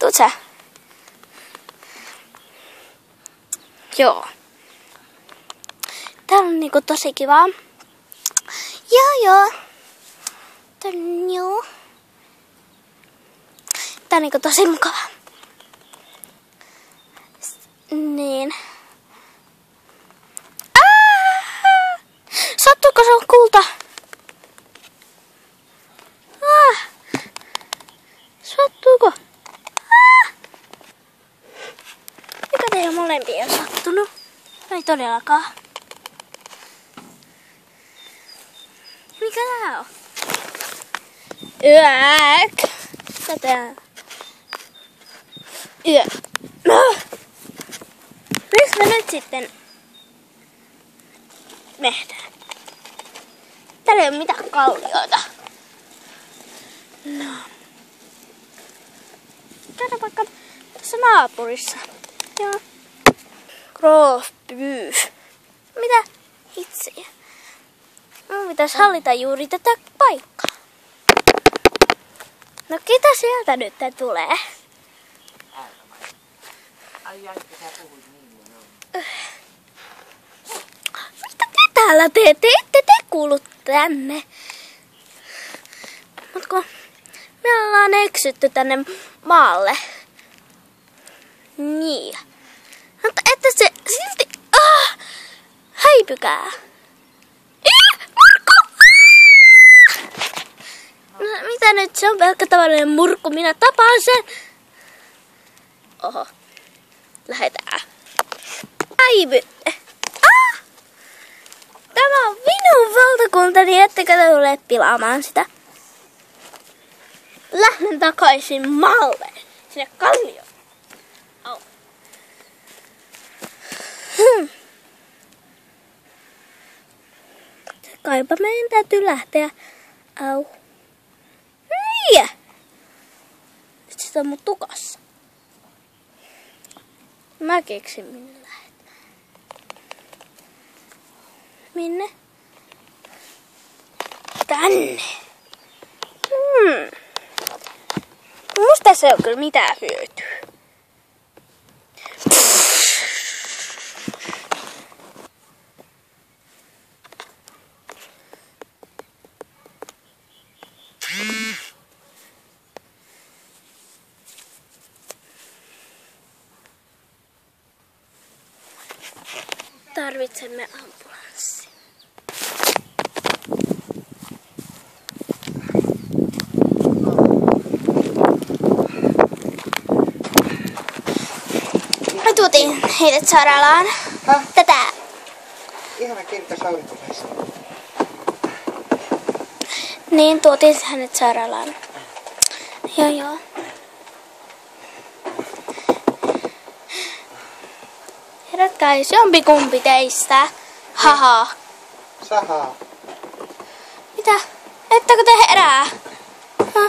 Tuut sä? Joo. Tää on niinku tosi kivaa. Joo. Joo. Tää on niinku tosi mukavaa. Niin. Sattuuko se on kulta? Sattuuko? Mikä teidän molempia on sattunut? Ei todellakaan. Mikä tää on? Yök. Mitä tää? Yö. Miks me nyt sitten tehdään? Täällä ei oo mitään kallioita. No. Käydään vaikka tässä naapurissa. Joo. Grovby. Mitä hitsiä? Mun pitäis hallita juuri tätä paikkaa. No ketä sieltä nyt tulee? Mitä te täällä teette? Ette te kuulu tänne. Mut kun me ollaan eksytty tänne maalle. Niin. Mutta ette se silti... häipykää. Murkku! No, mitä nyt? Se on pelkkä tavallinen murkku. Minä tapaan sen. Oho. Lähetään. Häivytte. Tämä on minun valtakuntani, ettekä te tule pilaamaan sitä. Lähden takaisin maalle. Sinne kallioon. Au. Kaipa meidän täytyy lähteä. Au. Niin. Nyt sitä on mun tukassa. Mä keksin minne lähdetään. Minne? Tänne. Musta se on kyllä mitään hyötyä. Tarvitsemme ambulanssi. Me tuotiin heidät sairaalaan. Tätä. Ihana kirkas aurinkopäivä. Niin, tuotiin hänet sairaalaan. Joo. Herätkäis jompikumpi teistä. Haha. Sahaa. Mitä? Ettekö te herää?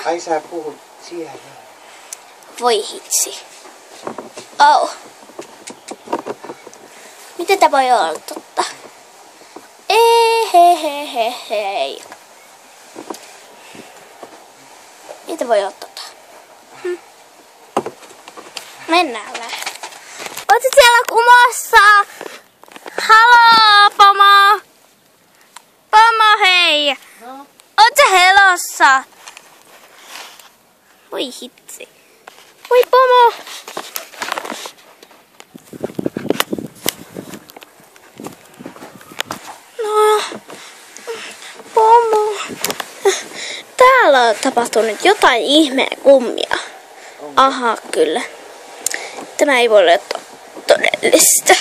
Ai sä puhut siellä. Voi hitsi. Oh. Miten tää voi olla totta? Hei. Miten voi olla totta? Mennään vähän. Oot siellä kumossa? Haloo, Pomo! Pomo, hei! No. Oot sä helossa? Voi hitsi. Voi Pomo! No, Pomo. Täällä on tapahtunut jotain ihmeen kummia. Aha, kyllä. Tämä ei voi olla todellista.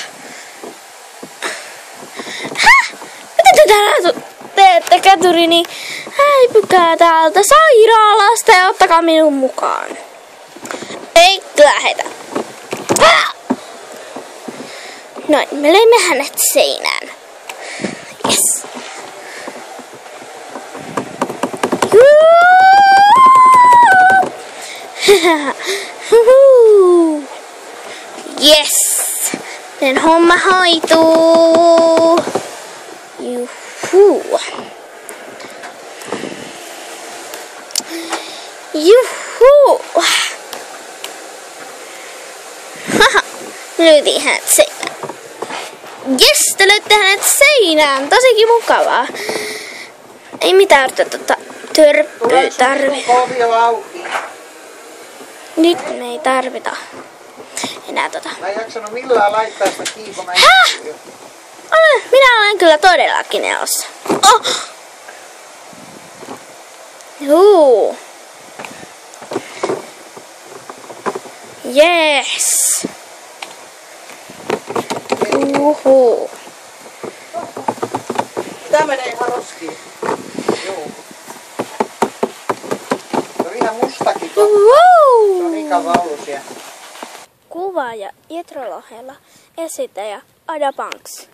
Mitä te täällä teette, kätyrini? Häipykää täältä sairaalasta ja ottakaa minun mukaan. Ei lähetä. Noin, me löimme hänet seinään. Yes. Yes. Sen homma hoituu. Juhu. Löytiin hänet seinään. Jes, te löytte hänet seinään. Tosikin mukavaa. Ei mitään törppyä tarvi. Ovi on auki. Nyt me ei tarvita enää Mä en jaksanut millään laittaa sitä kiinni, mä jo. Minä olen kyllä todellakin elossa. Oh! Juu. Yes. Uhu. Tää menee ihan roskiin. Joo. Se on ihan mustakin. Se on ikävä ollut siellä. Kuvaaja Jetro Lohela, esittäjä Ada Banks.